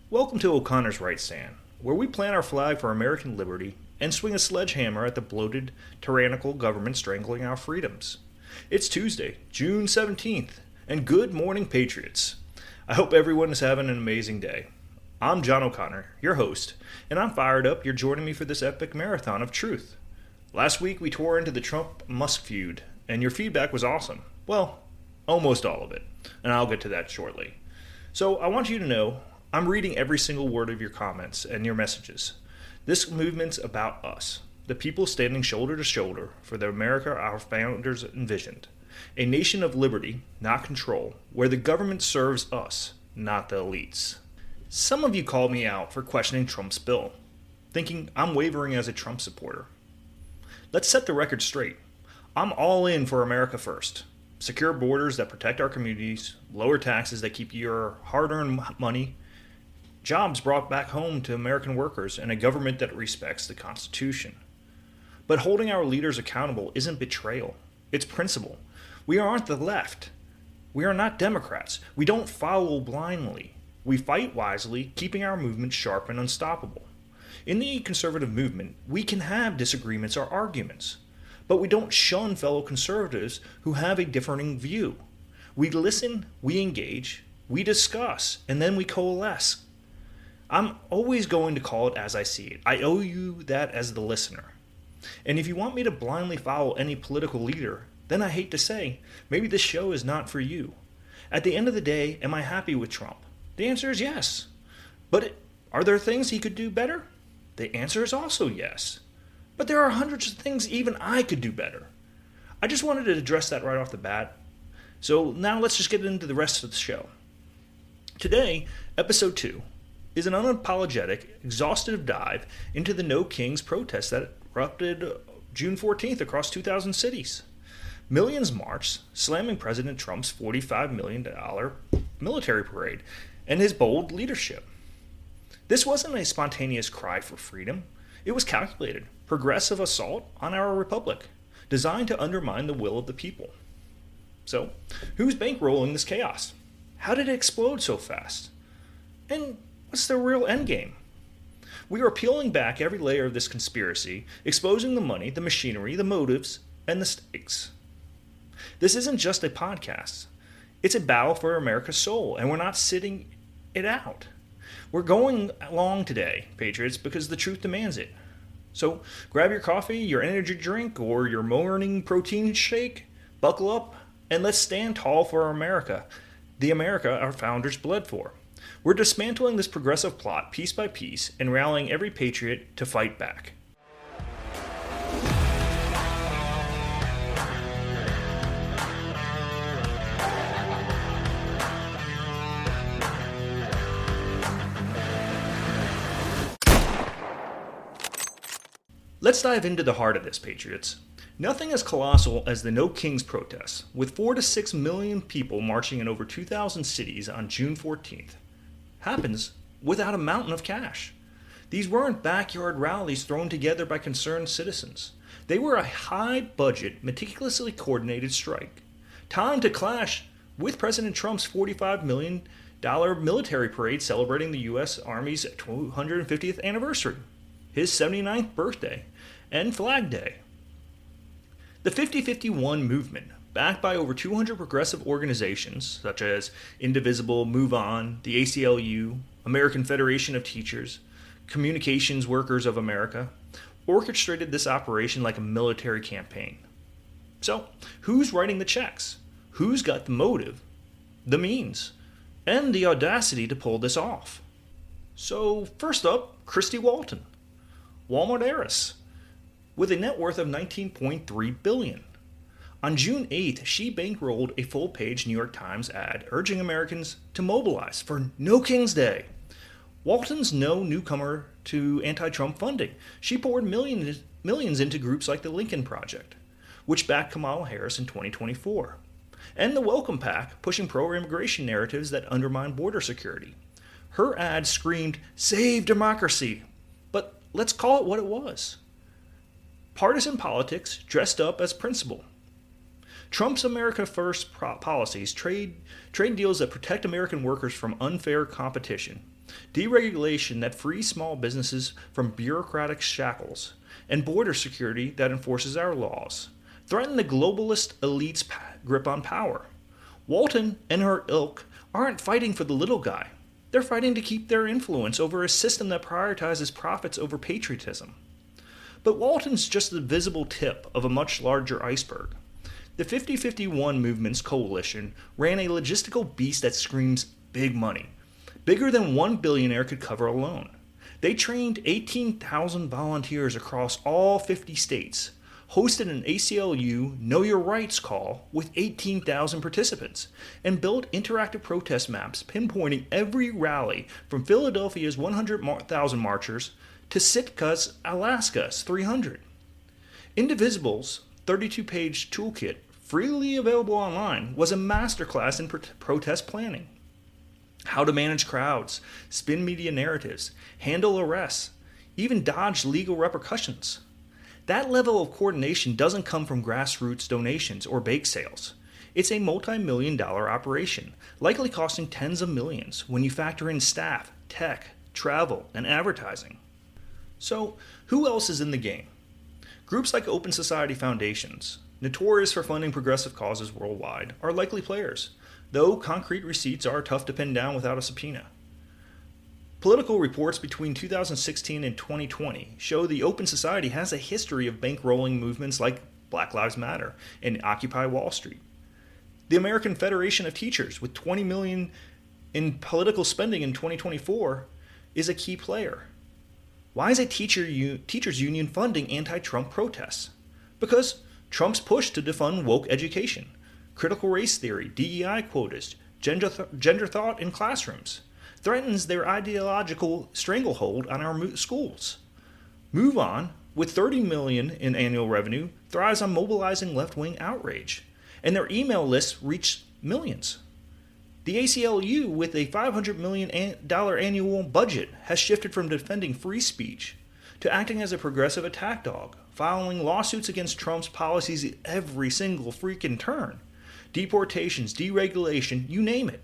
Welcome to O'Connor's Right Stand, where we plant our flag for American liberty and swing a sledgehammer at the bloated, tyrannical government strangling our freedoms. It's Tuesday, June 17th, and good morning, Patriots. I hope everyone is having an amazing day. I'm John O'Connor, your host, and I'm fired up you're joining me for this epic marathon of truth. Last week we tore into the Trump-Musk feud, and your feedback was awesome. Well, almost all of it, and I'll get to that shortly. So I want you to know I'm reading every single word of your comments and your messages. This movement's about us, the people standing shoulder to shoulder for the America our founders envisioned. A nation of liberty, not control, where the government serves us, not the elites. Some of you called me out for questioning Trump's bill, thinking I'm wavering as a Trump supporter. Let's set the record straight. I'm all in for America first. Secure borders that protect our communities, lower taxes that keep your hard-earned money, jobs brought back home to American workers, and a government that respects the Constitution. But holding our leaders accountable isn't betrayal. It's principle. We aren't the left. We are not Democrats. We don't follow blindly. We fight wisely, keeping our movement sharp and unstoppable. In the conservative movement, we can have disagreements or arguments, but we don't shun fellow conservatives who have a differing view. We listen, we engage, we discuss, and then we coalesce. I'm always going to call it as I see it. I owe you that as the listener. And if you want me to blindly follow any political leader, then I hate to say, maybe this show is not for you. At the end of the day, am I happy with Trump? The answer is yes. But are there things he could do better? The answer is also yes. But there are hundreds of things even I could do better. I just wanted to address that right off the bat. So now let's just get into the rest of the show. Today, episode 2, is an unapologetic, exhaustive dive into the No Kings protests that erupted June 14th across 2,000 cities. Millions marched, slamming President Trump's $45 million military parade and his bold leadership. This wasn't a spontaneous cry for freedom. It was calculated, progressive assault on our republic, designed to undermine the will of the people. So, who's bankrolling this chaos? How did it explode so fast? And what's the real endgame? We are peeling back every layer of this conspiracy, exposing the money, the machinery, the motives, and the stakes. This isn't just a podcast. It's a battle for America's soul, and we're not sitting it out. We're going along today, Patriots, because the truth demands it. So grab your coffee, your energy drink, or your morning protein shake, buckle up, and let's stand tall for America, the America our founders bled for. We're dismantling this progressive plot piece by piece and rallying every patriot to fight back. Let's dive into the heart of this, Patriots. Nothing as colossal as the No Kings protests, with 4 to 6 million people marching in over 2,000 cities on June 14th, happens without a mountain of cash. These weren't backyard rallies thrown together by concerned citizens. They were a high-budget, meticulously coordinated strike, timed to clash with President Trump's $45 million military parade celebrating the U.S. Army's 250th anniversary, his 79th birthday, and Flag Day. The 50-51 movement, backed by over 200 progressive organizations such as Indivisible, Move On, the ACLU, American Federation of Teachers, Communications Workers of America, orchestrated this operation like a military campaign. So, who's writing the checks? Who's got the motive, the means, and the audacity to pull this off? So, first up, Christy Walton, Walmart heiress, with a net worth of $19.3 billion. On June 8th, she bankrolled a full-page New York Times ad urging Americans to mobilize for No Kings Day. Walton's no newcomer to anti-Trump funding. She poured millions into groups like the Lincoln Project, which backed Kamala Harris in 2024, and the Welcome Pack, pushing pro-immigration narratives that undermine border security. Her ad screamed, "Save democracy!" But let's call it what it was. Partisan politics dressed up as principle. Trump's America First policies, trade deals that protect American workers from unfair competition, deregulation that frees small businesses from bureaucratic shackles, and border security that enforces our laws, threaten the globalist elite's grip on power. Walton and her ilk aren't fighting for the little guy. They're fighting to keep their influence over a system that prioritizes profits over patriotism. But Walton's just the visible tip of a much larger iceberg. The 50-51 Movement's coalition ran a logistical beast that screams big money, bigger than one billionaire could cover alone. They trained 18,000 volunteers across all 50 states, hosted an ACLU Know Your Rights call with 18,000 participants, and built interactive protest maps pinpointing every rally from Philadelphia's 100,000 marchers to Sitka's Alaska's 300. Indivisible's 32-page toolkit, freely available online, was a masterclass in protest planning. How to manage crowds, spin media narratives, handle arrests, even dodge legal repercussions. That level of coordination doesn't come from grassroots donations or bake sales. It's a multi-million-dollar operation, likely costing tens of millions when you factor in staff, tech, travel, and advertising. So, who else is in the game? Groups like Open Society Foundations, notorious for funding progressive causes worldwide, are likely players, though concrete receipts are tough to pin down without a subpoena. Political reports between 2016 and 2020 show the Open Society has a history of bankrolling movements like Black Lives Matter and Occupy Wall Street. The American Federation of Teachers, with $20 million in political spending in 2024, is a key player. Why is a teachers union funding anti-Trump protests? Because Trump's push to defund woke education, critical race theory, DEI quotas, gender thought in classrooms, threatens their ideological stranglehold on our schools. Move On, with $30 million in annual revenue, thrives on mobilizing left-wing outrage, and their email lists reach millions. The ACLU, with a $500 million annual budget, has shifted from defending free speech to acting as a progressive attack dog, filing lawsuits against Trump's policies at every single freaking turn. Deportations, deregulation, you name it.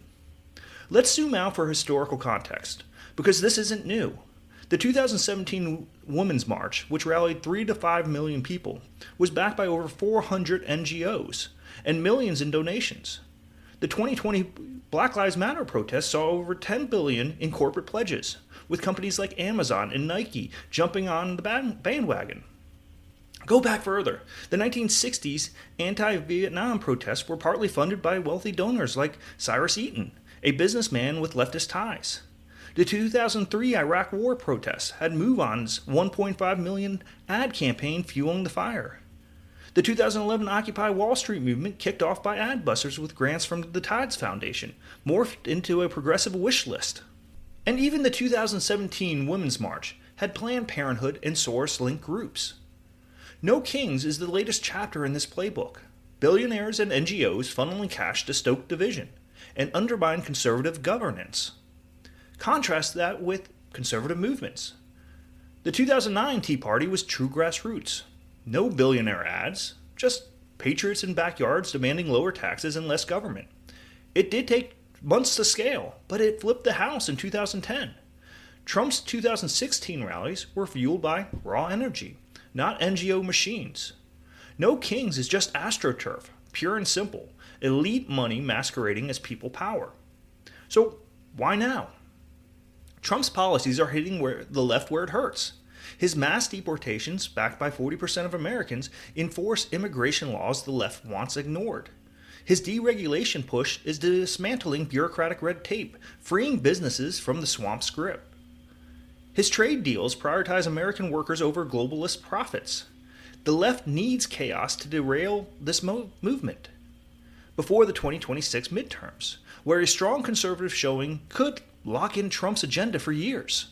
Let's zoom out for historical context, because this isn't new. The 2017 Women's March, which rallied 3 to 5 million people, was backed by over 400 NGOs and millions in donations. The 2020 Black Lives Matter protests saw over $10 billion in corporate pledges, with companies like Amazon and Nike jumping on the bandwagon. Go back further. The 1960s anti-Vietnam protests were partly funded by wealthy donors like Cyrus Eaton, a businessman with leftist ties. The 2003 Iraq War protests had Move On's $1.5 million ad campaign fueling the fire. The 2011 Occupy Wall Street movement, kicked off by ad busters with grants from the Tides Foundation, morphed into a progressive wish list. And even the 2017 Women's March had Planned Parenthood and Soros-linked groups. No Kings is the latest chapter in this playbook. Billionaires and NGOs funneling cash to stoke division and undermine conservative governance. Contrast that with conservative movements. The 2009 Tea Party was true grassroots. No billionaire ads, just patriots in backyards demanding lower taxes and less government. It did take months to scale, but it flipped the House in 2010. Trump's 2016 rallies were fueled by raw energy, not NGO machines. No Kings is just AstroTurf, pure and simple, elite money masquerading as people power. So why now? Trump's policies are hitting the left where it hurts. His mass deportations, backed by 40% of Americans, enforce immigration laws the left wants ignored. His deregulation push is dismantling bureaucratic red tape, freeing businesses from the swamp's grip. His trade deals prioritize American workers over globalist profits. The left needs chaos to derail this movement before the 2026 midterms, where a strong conservative showing could lock in Trump's agenda for years.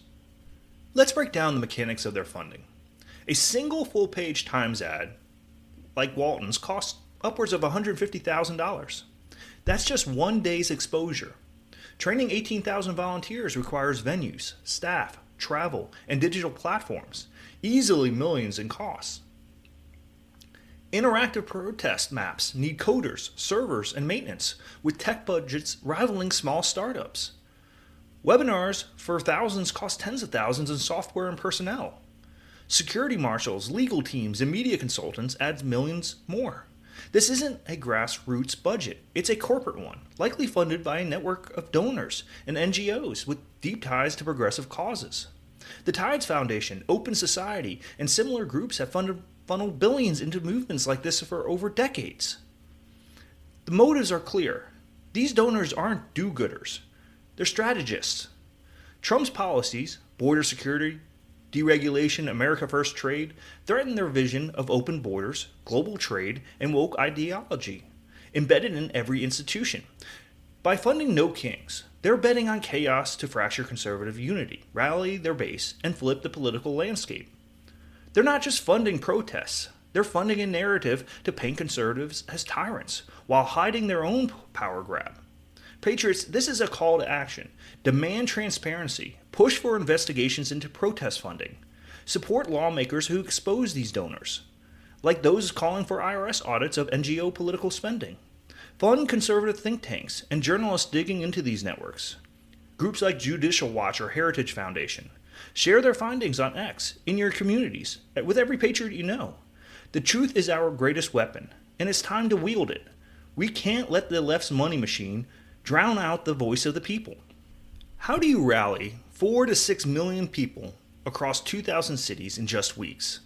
Let's break down the mechanics of their funding. A single full-page Times ad, like Walton's, costs upwards of $150,000. That's just one day's exposure. Training 18,000 volunteers requires venues, staff, travel, and digital platforms, easily millions in costs. Interactive protest maps need coders, servers, and maintenance, with tech budgets rivaling small startups. Webinars for thousands cost tens of thousands in software and personnel. Security marshals, legal teams, and media consultants add millions more. This isn't a grassroots budget, it's a corporate one, likely funded by a network of donors and NGOs with deep ties to progressive causes. The Tides Foundation, Open Society, and similar groups have funneled billions into movements like this for over decades. The motives are clear. These donors aren't do-gooders. They're strategists. Trump's policies, border security, deregulation, America First trade, threaten their vision of open borders, global trade, and woke ideology, embedded in every institution. By funding No Kings, they're betting on chaos to fracture conservative unity, rally their base, and flip the political landscape. They're not just funding protests, they're funding a narrative to paint conservatives as tyrants, while hiding their own power grab. Patriots, this is a call to action. Demand transparency. Push for investigations into protest funding. Support lawmakers who expose these donors, like those calling for IRS audits of NGO political spending. Fund conservative think tanks and journalists digging into these networks. Groups like Judicial Watch or Heritage Foundation. Share their findings on X, in your communities, with every patriot you know. The truth is our greatest weapon, and it's time to wield it. We can't let the left's money machine drown out the voice of the people. How do you rally 4 to 6 million people across 2,000 cities in just weeks?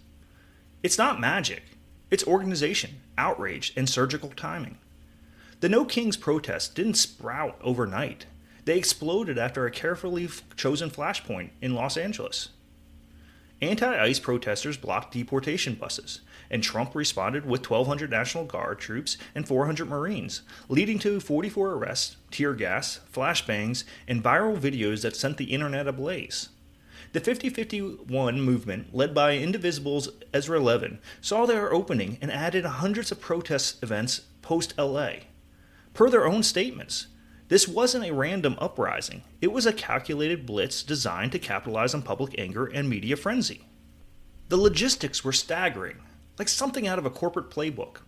It's not magic. It's organization, outrage, and surgical timing. The No Kings protests didn't sprout overnight. They exploded after a carefully chosen flashpoint in Los Angeles. Anti-ICE protesters blocked deportation buses, and Trump responded with 1,200 National Guard troops and 400 Marines, leading to 44 arrests, tear gas, flashbangs, and viral videos that sent the internet ablaze. The 50-51 movement, led by Indivisible's Ezra Levin, saw their opening and added hundreds of protest events post-LA. Per their own statements, this wasn't a random uprising. It was a calculated blitz designed to capitalize on public anger and media frenzy. The logistics were staggering, like something out of a corporate playbook.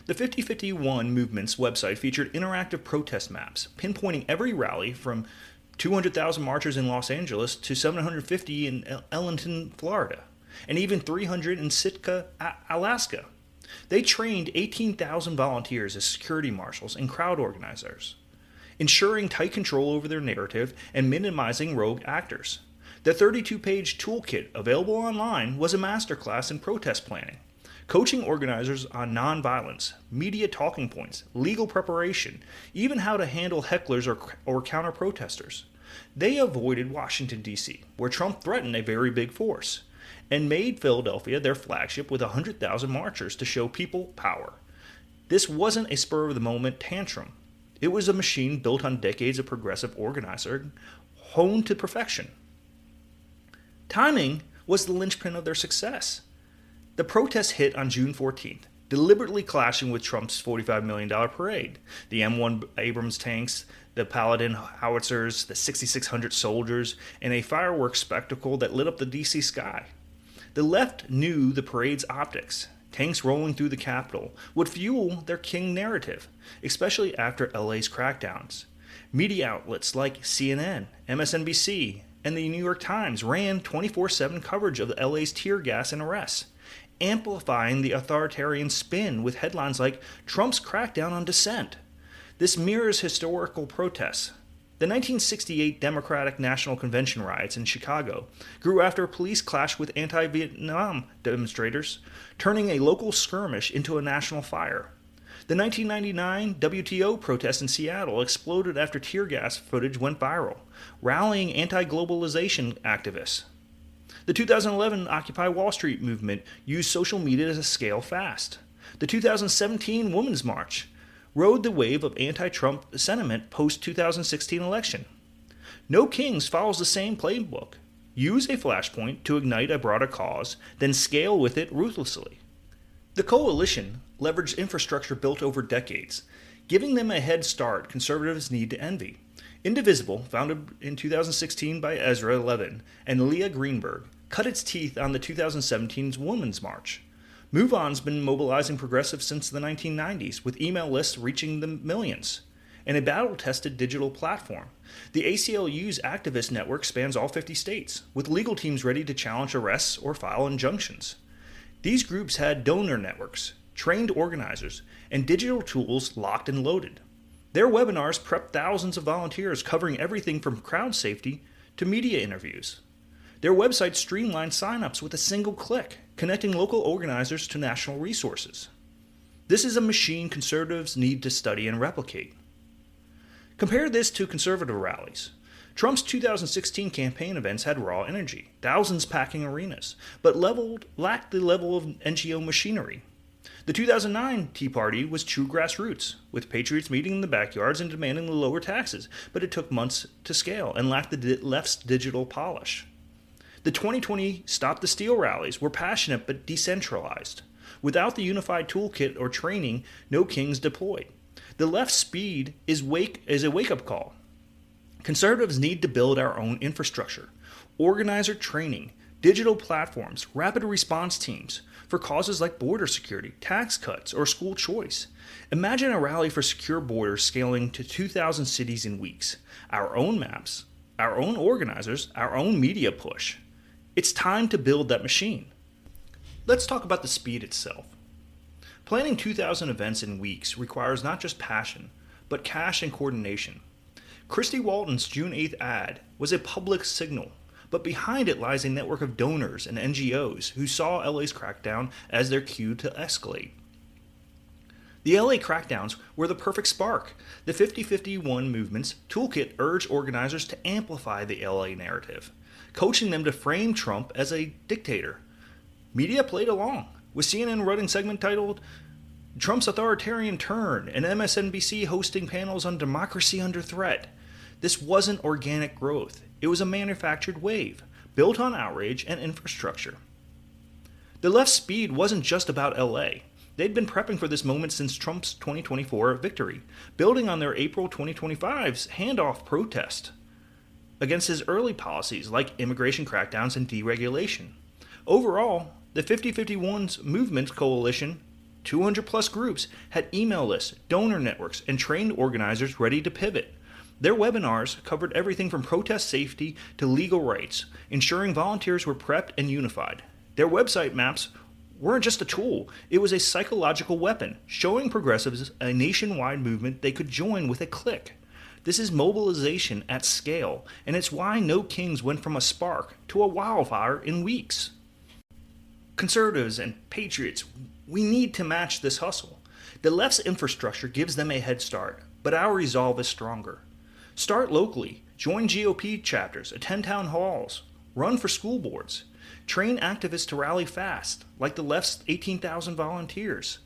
The 50-51 movement's website featured interactive protest maps, pinpointing every rally from 200,000 marchers in Los Angeles to 750 in Ellenton, Florida, and even 300 in Sitka, Alaska. They trained 18,000 volunteers as security marshals and crowd organizers, ensuring tight control over their narrative and minimizing rogue actors. The 32-page toolkit available online was a masterclass in protest planning, coaching organizers on nonviolence, media talking points, legal preparation, even how to handle hecklers or counter-protesters. They avoided Washington, D.C., where Trump threatened a very big force, and made Philadelphia their flagship with 100,000 marchers to show people power. This wasn't a spur-of-the-moment tantrum. It was a machine built on decades of progressive organizing, honed to perfection. Timing was the linchpin of their success. The protests hit on June 14th, deliberately clashing with Trump's $45 million parade. The M1 Abrams tanks, the Paladin howitzers, the 6,600 soldiers, and a fireworks spectacle that lit up the D.C. sky. The left knew the parade's optics. Tanks rolling through the Capitol would fuel their king narrative, especially after LA's crackdowns. Media outlets like CNN, MSNBC, and the New York Times ran 24/7 coverage of LA's tear gas and arrests, amplifying the authoritarian spin with headlines like Trump's crackdown on dissent. This mirrors historical protests. The 1968 Democratic National Convention riots in Chicago grew after a police clash with anti-Vietnam demonstrators, turning a local skirmish into a national fire. The 1999 WTO protests in Seattle exploded after tear gas footage went viral, rallying anti-globalization activists. The 2011 Occupy Wall Street movement used social media to scale fast. The 2017 Women's March rode the wave of anti-Trump sentiment post-2016 election. No Kings follows the same playbook. Use a flashpoint to ignite a broader cause, then scale with it ruthlessly. The coalition leveraged infrastructure built over decades, giving them a head start conservatives need to envy. Indivisible, founded in 2016 by Ezra Levin and Leah Greenberg, cut its teeth on the 2017 Women's March. MoveOn's been mobilizing progressives since the 1990s, with email lists reaching the millions. and a battle-tested digital platform. The ACLU's activist network spans all 50 states, with legal teams ready to challenge arrests or file injunctions. These groups had donor networks, trained organizers, and digital tools locked and loaded. Their webinars prepped thousands of volunteers covering everything from crowd safety to media interviews. Their website streamlined signups with a single click, connecting local organizers to national resources. This is a machine conservatives need to study and replicate. Compare this to conservative rallies. Trump's 2016 campaign events had raw energy, thousands packing arenas, but lacked the level of NGO machinery. The 2009 Tea Party was true grassroots, with patriots meeting in the backyards and demanding the lower taxes, but it took months to scale and lacked the left's digital polish. The 2020 Stop the Steal rallies were passionate but decentralized. Without the unified toolkit or training, no kings deployed. The left's speed is a wake-up call. Conservatives need to build our own infrastructure, organizer training, digital platforms, rapid response teams for causes like border security, tax cuts, or school choice. Imagine a rally for secure borders scaling to 2,000 cities in weeks. Our own maps, our own organizers, our own media push. It's time to build that machine. Let's talk about the speed itself. Planning 2,000 events in weeks requires not just passion, but cash and coordination. Christy Walton's June 8th ad was a public signal, but behind it lies a network of donors and NGOs who saw LA's crackdown as their cue to escalate. The LA crackdowns were the perfect spark. The 50-51 movement's toolkit urged organizers to amplify the LA narrative, coaching them to frame Trump as a dictator. Media played along, with CNN running a segment titled Trump's Authoritarian Turn and MSNBC hosting panels on democracy under threat. This wasn't organic growth. It was a manufactured wave, built on outrage and infrastructure. The left's speed wasn't just about LA. They'd been prepping for this moment since Trump's 2024 victory, building on their April 2025's handoff protest against his early policies like immigration crackdowns and deregulation. Overall, the 50-51's movement coalition, 200-plus groups, had email lists, donor networks, and trained organizers ready to pivot. Their webinars covered everything from protest safety to legal rights, ensuring volunteers were prepped and unified. Their website maps weren't just a tool, it was a psychological weapon, showing progressives a nationwide movement they could join with a click. This is mobilization at scale, and it's why No Kings went from a spark to a wildfire in weeks. Conservatives and patriots, we need to match this hustle. The left's infrastructure gives them a head start, but our resolve is stronger. Start locally, join GOP chapters, attend town halls, run for school boards, train activists to rally fast, like the left's 18,000 volunteers.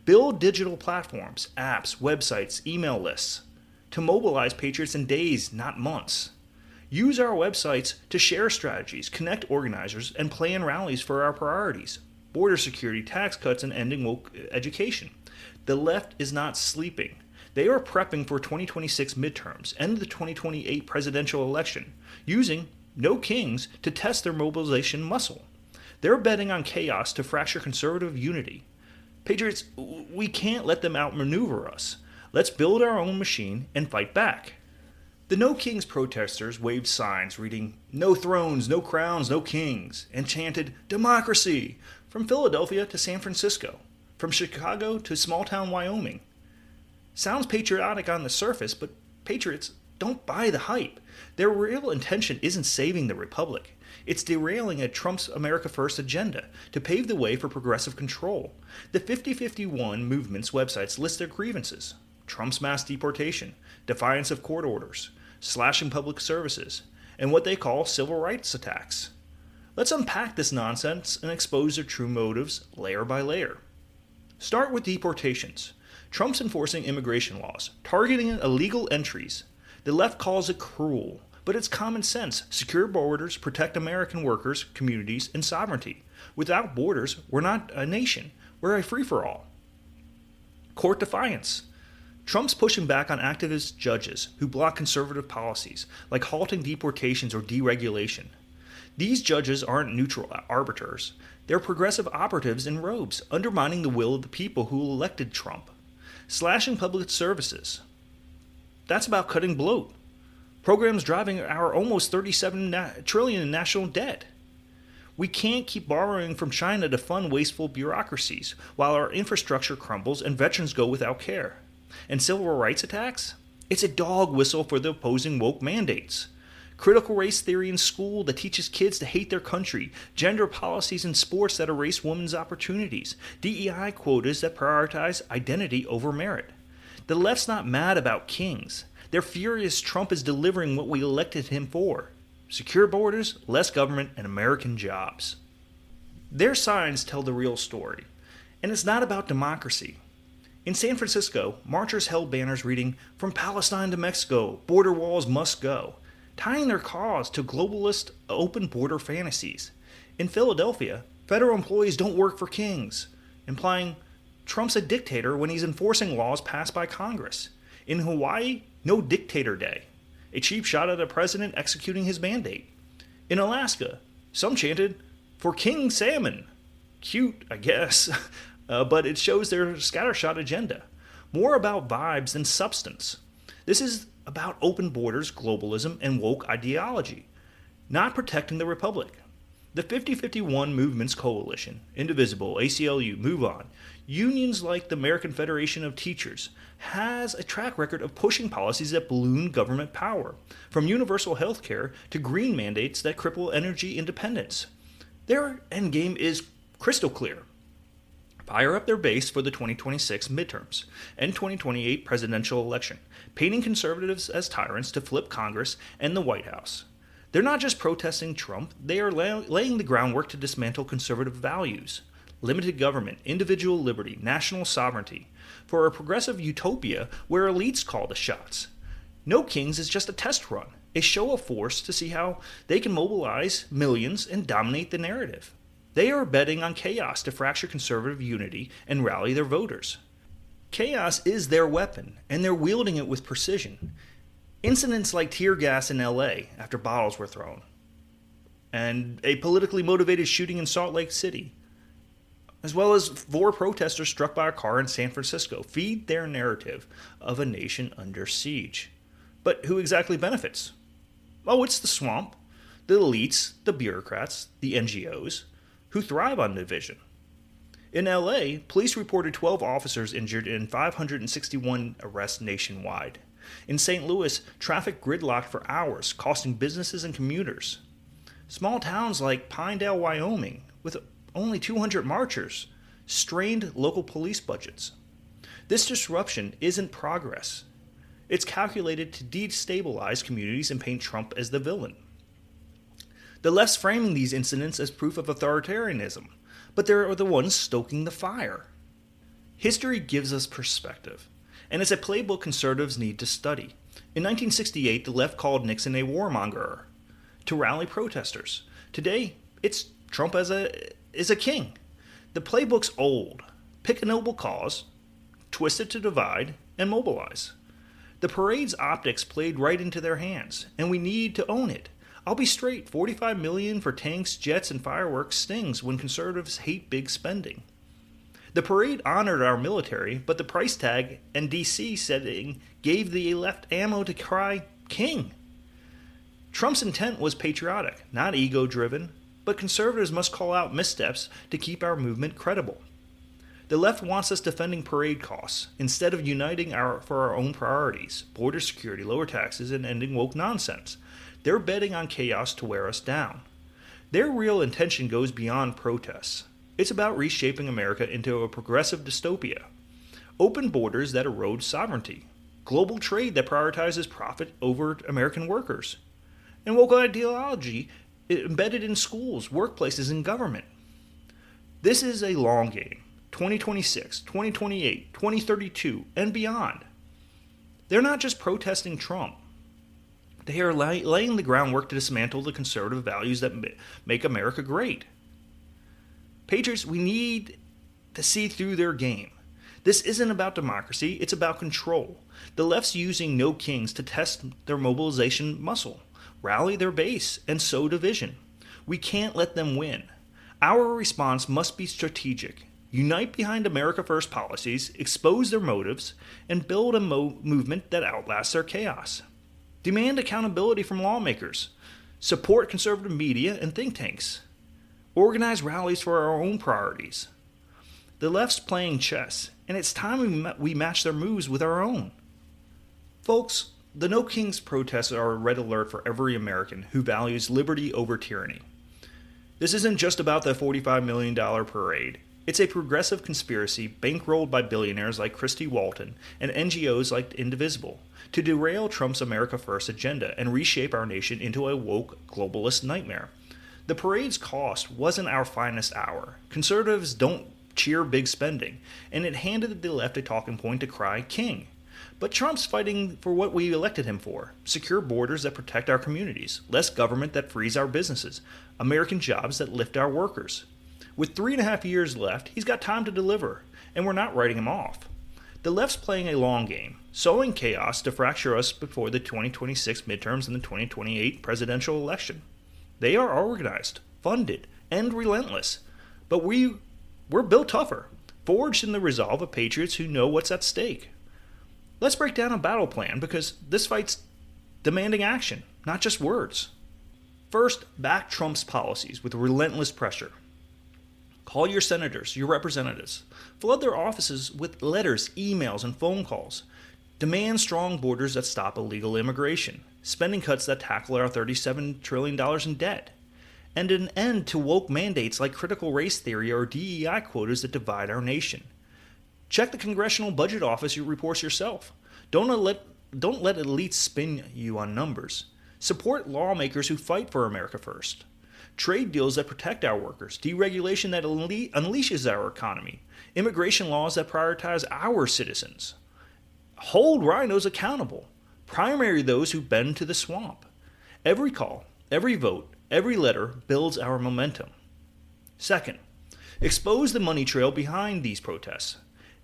Build digital platforms, apps, websites, email lists to mobilize patriots in days, not months. Use our websites to share strategies, connect organizers, and plan rallies for our priorities: border security, tax cuts, and ending woke education. The left is not sleeping. They are prepping for 2026 midterms and the 2028 presidential election, using No Kings to test their mobilization muscle. They're betting on chaos to fracture conservative unity. Patriots, we can't let them outmaneuver us. Let's build our own machine and fight back. The No Kings protesters waved signs reading, "No thrones, no crowns, no kings," and chanted, "Democracy!" from Philadelphia to San Francisco, from Chicago to small-town Wyoming. Sounds patriotic on the surface, but patriots, don't buy the hype. Their real intention isn't saving the republic. It's derailing a Trump's America First agenda to pave the way for progressive control. The 50-51 movement's websites list their grievances: Trump's mass deportation, defiance of court orders, slashing public services, and what they call civil rights attacks. Let's unpack this nonsense and expose their true motives layer by layer. Start with deportations. Trump's enforcing immigration laws, targeting illegal entries. The left calls it cruel, but it's common sense. Secure borders protect American workers, communities, and sovereignty. Without borders, we're not a nation. We're a free-for-all. Court defiance. Trump's pushing back on activist judges who block conservative policies, like halting deportations or deregulation. These judges aren't neutral arbiters. They're progressive operatives in robes, undermining the will of the people who elected Trump. Slashing public services. That's about cutting bloat. Programs driving our almost 37 trillion in national debt. We can't keep borrowing from China to fund wasteful bureaucracies while our infrastructure crumbles and veterans go without care. And civil rights attacks? It's a dog whistle for the opposing woke mandates. Critical race theory in school that teaches kids to hate their country, gender policies in sports that erase women's opportunities, DEI quotas that prioritize identity over merit. The left's not mad about kings. They're furious Trump is delivering what we elected him for: secure borders, less government, and American jobs. Their signs tell the real story, and it's not about democracy. In San Francisco, marchers held banners reading, "From Palestine to Mexico, border walls must go," tying their cause to globalist open border fantasies. In Philadelphia, federal employees don't work for kings, implying Trump's a dictator when he's enforcing laws passed by Congress. In Hawaii, no dictator day, a cheap shot at a president executing his mandate. In Alaska, some chanted, "For King Salmon." Cute, I guess, but it shows their scattershot agenda. More about vibes than substance. This is about open borders, globalism, and woke ideology, not protecting the republic. The 50-51 Movements Coalition, Indivisible, ACLU, Move On, unions like the American Federation of Teachers, has a track record of pushing policies that balloon government power, from universal health care to green mandates that cripple energy independence. Their endgame is crystal clear: fire up their base for the 2026 midterms and 2028 presidential election, painting conservatives as tyrants to flip Congress and the White House. They're not just protesting Trump, they are laying the groundwork to dismantle conservative values: limited government, individual liberty, national sovereignty, for a progressive utopia where elites call the shots. No Kings is just a test run, a show of force to see how they can mobilize millions and dominate the narrative. They are betting on chaos to fracture conservative unity and rally their voters. Chaos is their weapon, and they're wielding it with precision. Incidents like tear gas in LA after bottles were thrown, and a politically motivated shooting in Salt Lake City, as well as 4 protesters struck by a car in San Francisco, feed their narrative of a nation under siege. But who exactly benefits? Oh, it's the swamp, the elites, the bureaucrats, the NGOs, who thrive on division. In LA, police reported 12 officers injured and 561 arrests nationwide. In St. Louis, traffic gridlocked for hours, costing businesses and commuters. Small towns like Pinedale, Wyoming, with only 200 marchers, strained local police budgets. This disruption isn't progress. It's calculated to destabilize communities and paint Trump as the villain. The left's framing these incidents as proof of authoritarianism, but they're the ones stoking the fire. History gives us perspective, and it's a playbook conservatives need to study. In 1968, the left called Nixon a warmonger to rally protesters. Today, it's Trump is a king. The playbook's old. Pick a noble cause, twist it to divide, and mobilize. The parade's optics played right into their hands, and we need to own it. I'll be straight, $45 million for tanks, jets, and fireworks stings when conservatives hate big spending. The parade honored our military, but the price tag and DC setting gave the left ammo to cry, "King." Trump's intent was patriotic, not ego-driven, but conservatives must call out missteps to keep our movement credible. The left wants us defending parade costs, instead of uniting for our own priorities: border security, lower taxes, and ending woke nonsense. They're betting on chaos to wear us down. Their real intention goes beyond protests. It's about reshaping America into a progressive dystopia. Open borders that erode sovereignty. Global trade that prioritizes profit over American workers. And woke ideology embedded in schools, workplaces, and government. This is a long game. 2026, 2028, 2032, and beyond. They're not just protesting Trump. They are laying the groundwork to dismantle the conservative values that make America great. Patriots, we need to see through their game. This isn't about democracy, it's about control. The left's using no kings to test their mobilization muscle, rally their base, and sow division. We can't let them win. Our response must be strategic. Unite behind America First policies, expose their motives, and build a movement that outlasts their chaos. Demand accountability from lawmakers. Support conservative media and think tanks. Organize rallies for our own priorities. The left's playing chess, and it's time we match their moves with our own. Folks, the No Kings protests are a red alert for every American who values liberty over tyranny. This isn't just about the $45 million parade. It's a progressive conspiracy bankrolled by billionaires like Christy Walton and NGOs like Indivisible to derail Trump's America First agenda and reshape our nation into a woke globalist nightmare. The parade's cost wasn't our finest hour. Conservatives don't cheer big spending, and it handed the left a talking point to cry king. But Trump's fighting for what we elected him for: secure borders that protect our communities, less government that frees our businesses, American jobs that lift our workers. With 3.5 years left, he's got time to deliver, and we're not writing him off. The left's playing a long game, sowing chaos to fracture us before the 2026 midterms and the 2028 presidential election. They are organized, funded, and relentless, but we're built tougher, forged in the resolve of patriots who know what's at stake. Let's break down a battle plan, because this fight's demanding action, not just words. First, back Trump's policies with relentless pressure. Call your senators, your representatives. Flood their offices with letters, emails, and phone calls. Demand strong borders that stop illegal immigration, spending cuts that tackle our $37 trillion in debt, and an end to woke mandates like critical race theory or DEI quotas that divide our nation. Check the Congressional Budget Office reports yourself. Don't let elites spin you on numbers. Support lawmakers who fight for America First. Trade deals that protect our workers, deregulation that unleashes our economy, immigration laws that prioritize our citizens. Hold rhinos accountable. Primary those who bend to the swamp. Every call, every vote, every letter builds our momentum. Second, expose the money trail behind these protests.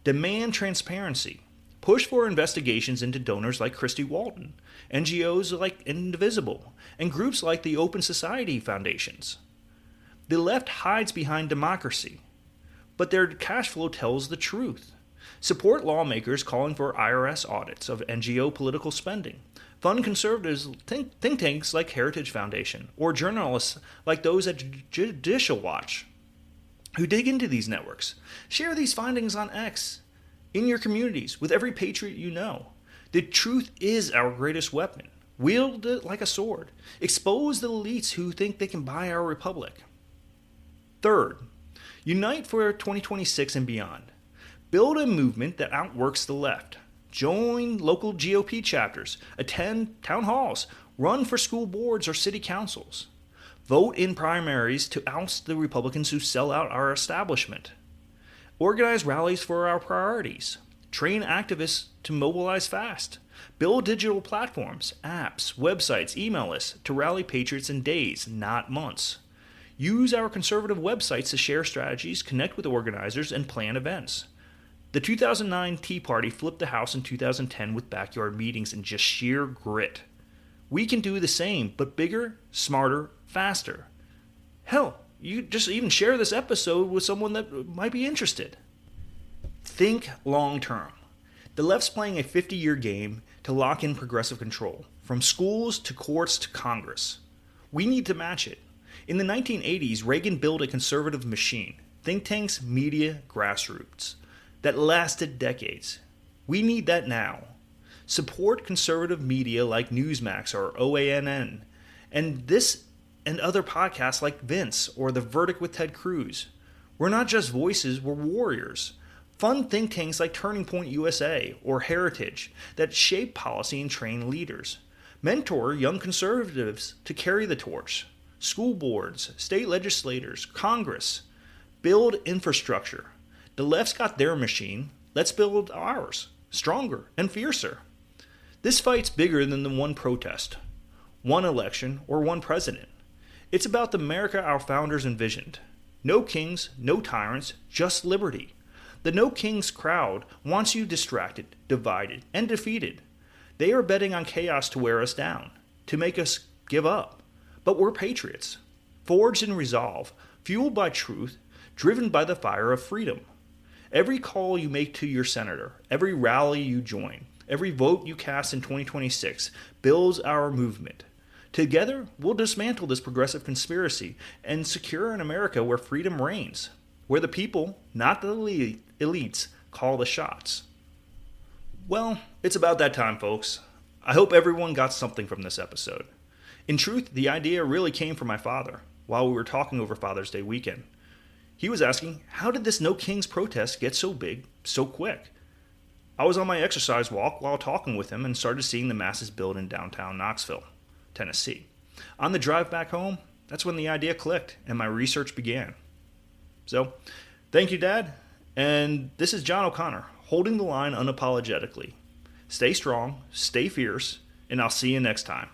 Demand transparency. Push for investigations into donors like Christy Walton, NGOs like Indivisible, and groups like the Open Society Foundations. The left hides behind democracy, but their cash flow tells the truth. Support lawmakers calling for IRS audits of NGO political spending. Fund conservatives think tanks like Heritage Foundation, or journalists like those at Judicial Watch who dig into these networks. Share these findings on X, in your communities, with every patriot you know. The truth is our greatest weapon. Wield it like a sword. Expose the elites who think they can buy our republic. Third, unite for 2026 and beyond. Build a movement that outworks the left. Join local GOP chapters, attend town halls, run for school boards or city councils. Vote in primaries to oust the Republicans who sell out our establishment. Organize rallies for our priorities. Train activists to mobilize fast. Build digital platforms, apps, websites, email lists to rally patriots in days, not months. Use our conservative websites to share strategies, connect with organizers, and plan events. The 2009 Tea Party flipped the House in 2010 with backyard meetings and just sheer grit. We can do the same, but bigger, smarter, faster. Hell, you just even share this episode with someone that might be interested. Think long term. The left's playing a 50-year game to lock in progressive control, from schools to courts to Congress. We need to match it. In the 1980s, Reagan built a conservative machine, think tanks, media, grassroots, that lasted decades. We need that now. Support conservative media like Newsmax or OANN, and this and other podcasts like Vince or The Verdict with Ted Cruz. We're not just voices, we're warriors. Fund think tanks like Turning Point USA or Heritage that shape policy and train leaders. Mentor young conservatives to carry the torch. School boards, state legislators, Congress. Build infrastructure. The left's got their machine. Let's build ours, stronger and fiercer. This fight's bigger than the one protest, one election, or one president. It's about the America our founders envisioned. No kings, no tyrants, just liberty. The No Kings crowd wants you distracted, divided, and defeated. They are betting on chaos to wear us down, to make us give up. But we're patriots, forged in resolve, fueled by truth, driven by the fire of freedom. Every call you make to your senator, every rally you join, every vote you cast in 2026 builds our movement. Together, we'll dismantle this progressive conspiracy and secure an America where freedom reigns, where the people, not the elites, call the shots. Well, it's about that time, folks. I hope everyone got something from this episode. In truth, the idea really came from my father while we were talking over Father's Day weekend. He was asking, how did this No Kings protest get so big so quick? I was on my exercise walk while talking with him and started seeing the masses build in downtown Knoxville, Tennessee. On the drive back home, that's when the idea clicked and my research began. So, thank you, Dad. And this is John O'Connor, holding the line unapologetically. Stay strong, stay fierce, and I'll see you next time.